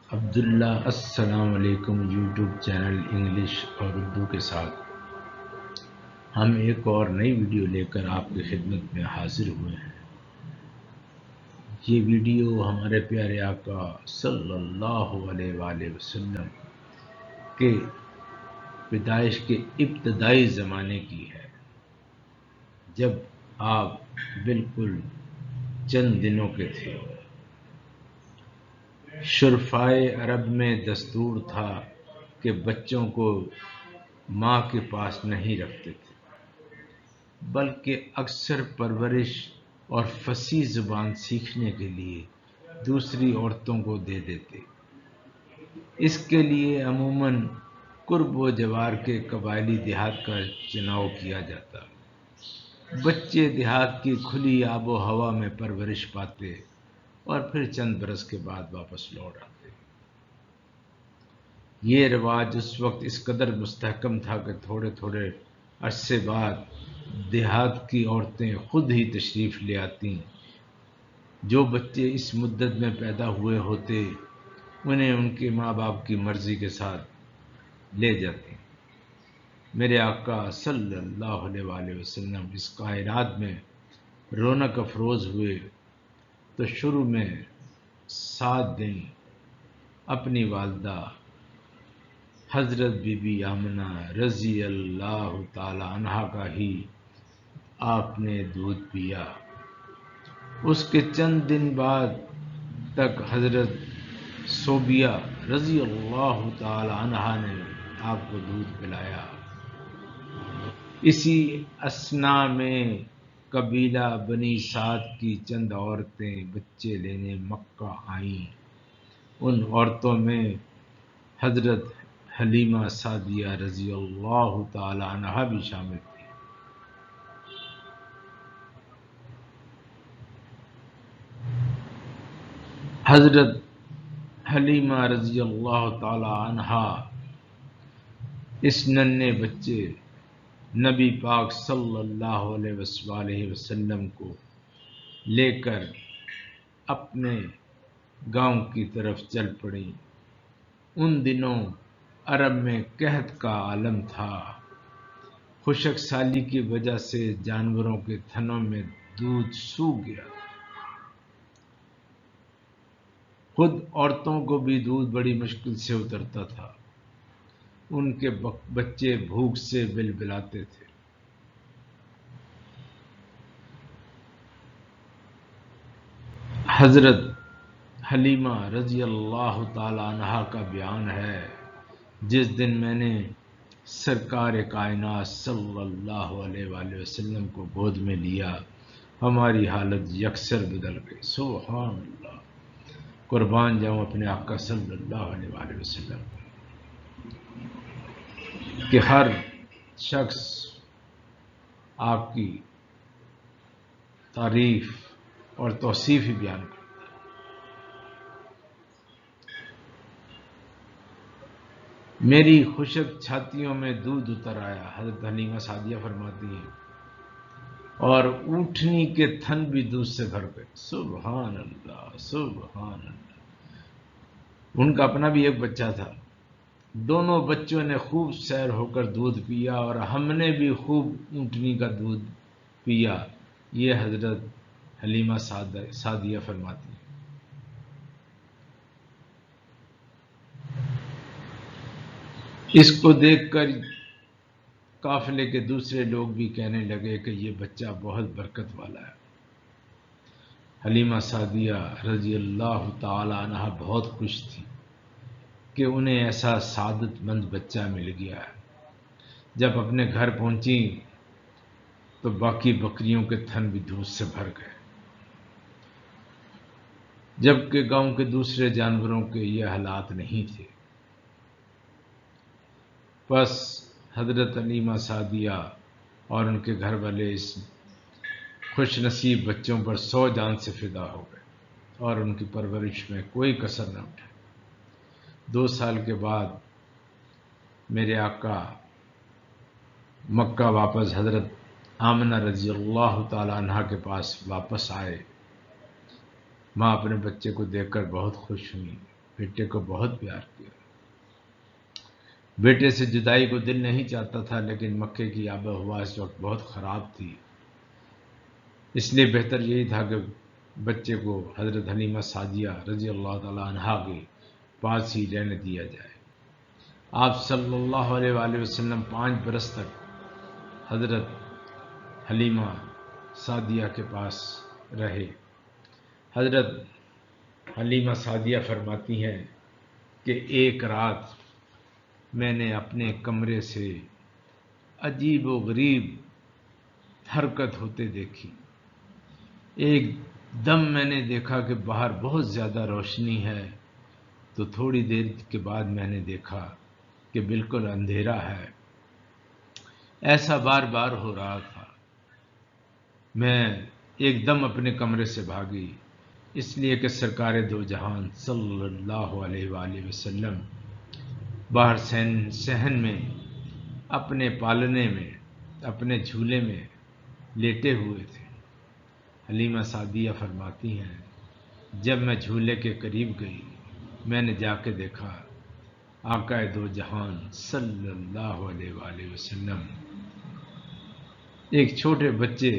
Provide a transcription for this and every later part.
عبداللہ السلام علیکم YouTube channel English اور اردو کے ساتھ ہم ایک اور نئی ویڈیو لے کر آپ کی خدمت میں حاضر ہوئے ہیں۔ یہ ویڈیو ہمارے پیارے آقا صلی اللہ علیہ وآلہ وسلم کے پیدائش کے ابتدائی زمانے کی ہے، جب آپ بالکل چند دنوں کے تھے۔ شرفائے عرب میں دستور تھا کہ بچوں کو ماں کے پاس نہیں رکھتے تھے، بلکہ اکثر پرورش اور فصیح زبان سیکھنے کے لیے دوسری عورتوں کو دے دیتے۔ اس کے لیے عموماً قرب و جوار کے قبائلی دیہات کا چناؤ کیا جاتا۔ بچے دیہات کی کھلی آب و ہوا میں پرورش پاتے اور پھر چند برس کے بعد واپس لوٹ آتے۔ یہ رواج اس وقت اس قدر مستحکم تھا کہ تھوڑے تھوڑے عرصے بعد دیہات کی عورتیں خود ہی تشریف لے آتی۔ جو بچے اس مدت میں پیدا ہوئے ہوتے انہیں ان کے ماں باپ کی مرضی کے ساتھ لے جاتی۔ میرے آقا صلی اللہ علیہ وآلہ وسلم اس کائنات میں رونق افروز ہوئے تو شروع میں 7 دن اپنی والدہ حضرت بی بی آمنہ رضی اللہ تعالی عنہا کا ہی آپ نے دودھ پیا۔ اس کے چند دن بعد تک حضرت صوبیہ رضی اللہ تعالی عنہا نے آپ کو دودھ پلایا۔ اسی اثناء میں قبیلہ بنی سعد کی چند عورتیں بچے لینے مکہ آئیں۔ ان عورتوں میں حضرت حلیمہ سعدیہ رضی اللہ تعالی عنہا بھی شامل تھی۔ حضرت حلیمہ رضی اللہ تعالی عنہا اس ننھے بچے نبی پاک صلی اللہ علیہ وسلم کو لے کر اپنے گاؤں کی طرف چل پڑیں۔ ان دنوں عرب میں قحط کا عالم تھا۔ خشک سالی کی وجہ سے جانوروں کے تھنوں میں دودھ سوکھ گیا۔ خود عورتوں کو بھی دودھ بڑی مشکل سے اترتا تھا۔ ان کے بچے بھوک سے بلبلاتے تھے۔ حضرت حلیمہ رضی اللہ تعالی عنہا کا بیان ہے، جس دن میں نے سرکار کائنات صلی اللہ علیہ وآلہ وسلم کو گود میں لیا، ہماری حالت یکسر بدل گئی۔ سبحان اللہ، قربان جاؤں اپنے آقا صلی اللہ علیہ وآلہ وسلم کہ ہر شخص آپ کی تعریف اور توصیف ہی بیان کرتا ہے۔ میری خشک چھاتیوں میں دودھ اتر آیا، حضرت حلیمہ سعدیہ فرماتی ہیں، اور اونٹنی کے تھن بھی دودھ سے بھر گئے۔ سبحان اللہ، سبحان اللہ۔ ان کا اپنا بھی ایک بچہ تھا۔ دونوں بچوں نے خوب سیر ہو کر دودھ پیا اور ہم نے بھی خوب اونٹنی کا دودھ پیا۔ یہ حضرت حلیمہ سعدیہ فرماتی ہیں۔ اس کو دیکھ کر قافلے کے دوسرے لوگ بھی کہنے لگے کہ یہ بچہ بہت برکت والا ہے۔ حلیمہ سعدیہ رضی اللہ تعالی عنہا بہت خوش تھی کہ انہیں ایسا سعادت مند بچہ مل گیا ہے۔ جب اپنے گھر پہنچی تو باقی بکریوں کے تھن بھی دودھ سے بھر گئے، جبکہ گاؤں کے دوسرے جانوروں کے یہ حالات نہیں تھے۔ بس حضرت حلیمہ سعدیہ اور ان کے گھر والے اس خوش نصیب بچوں پر 100 جان سے فدا ہو گئے اور ان کی پرورش میں کوئی کسر نہ اٹھائی۔ 2 سال کے بعد میرے آقا مکہ واپس حضرت آمنہ رضی اللہ تعالی عنہا کے پاس واپس آئے۔ ماں اپنے بچے کو دیکھ کر بہت خوش ہوئی۔ بیٹے کو بہت پیار کیا، بیٹے سے جدائی کو دل نہیں چاہتا تھا، لیکن مکے کی آب و ہوا اس وقت بہت خراب تھی، اس لیے بہتر یہی تھا کہ بچے کو حضرت حلیمہ سعدیہ رضی اللہ تعالی عنہا کے پاس ہی رہنے دیا جائے۔ آپ صلی اللہ علیہ وآلہ وسلم 5 برس تک حضرت حلیمہ سعدیہ کے پاس رہے۔ حضرت حلیمہ سعدیہ فرماتی ہیں کہ ایک رات میں نے اپنے کمرے سے عجیب و غریب حرکت ہوتے دیکھی۔ ایک دم میں نے دیکھا کہ باہر بہت زیادہ روشنی ہے، تو تھوڑی دیر کے بعد میں نے دیکھا کہ بالکل اندھیرا ہے۔ ایسا بار بار ہو رہا تھا۔ میں ایک دم اپنے کمرے سے بھاگی، اس لیے کہ سرکار دو جہان صلی اللہ علیہ وآلہ وسلم باہر صحن میں اپنے پالنے میں، اپنے جھولے میں لیٹے ہوئے تھے۔ حلیمہ سعدیہ فرماتی ہیں جب میں جھولے کے قریب گئی، میں نے جا کے دیکھا آقا دو جہان صلی اللہ علیہ وآلہ وسلم ایک چھوٹے بچے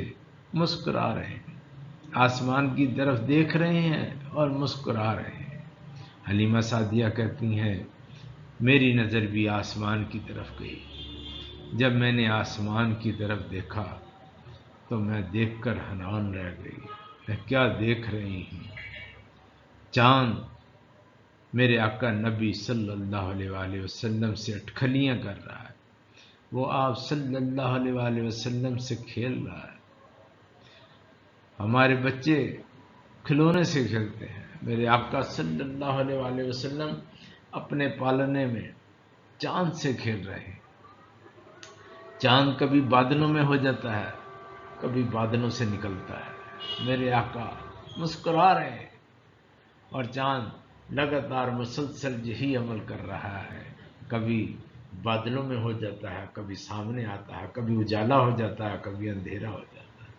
مسکرا رہے ہیں، آسمان کی طرف دیکھ رہے ہیں اور مسکرا رہے ہیں۔ حلیمہ سعدیہ کہتی ہیں میری نظر بھی آسمان کی طرف گئی، جب میں نے آسمان کی طرف دیکھا تو میں دیکھ کر حیران رہ گئی، میں کیا دیکھ رہی ہوں؟ چاند میرے آقا نبی صلی اللہ علیہ وآلہ وسلم سے اٹکھلیاں کر رہا ہے، وہ آپ صلی اللہ علیہ وآلہ وسلم سے کھیل رہا ہے۔ ہمارے بچے کھلونے سے کھیلتے ہیں، میرے آقا صلی اللہ علیہ وآلہ وسلم اپنے پالنے میں چاند سے کھیل رہے ہیں۔ چاند کبھی بادلوں میں ہو جاتا ہے، کبھی بادلوں سے نکلتا ہے، میرے آقا مسکرا رہے ہیں، اور چاند لگاتار مسلسل یہی عمل کر رہا ہے، کبھی بادلوں میں ہو جاتا ہے، کبھی سامنے آتا ہے، کبھی اجالا ہو جاتا ہے، کبھی اندھیرا ہو جاتا ہے۔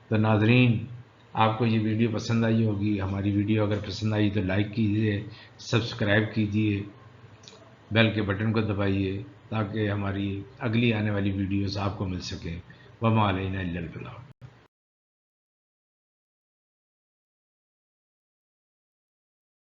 تو ناظرین، آپ کو یہ ویڈیو پسند آئی ہوگی، ہماری ویڈیو اگر پسند آئی تو لائک کیجئے، سبسکرائب کیجئے، بیل کے بٹن کو دبائیے تاکہ ہماری اگلی آنے والی ویڈیوز آپ کو مل سکیں۔ وما علینا الا البلاغ۔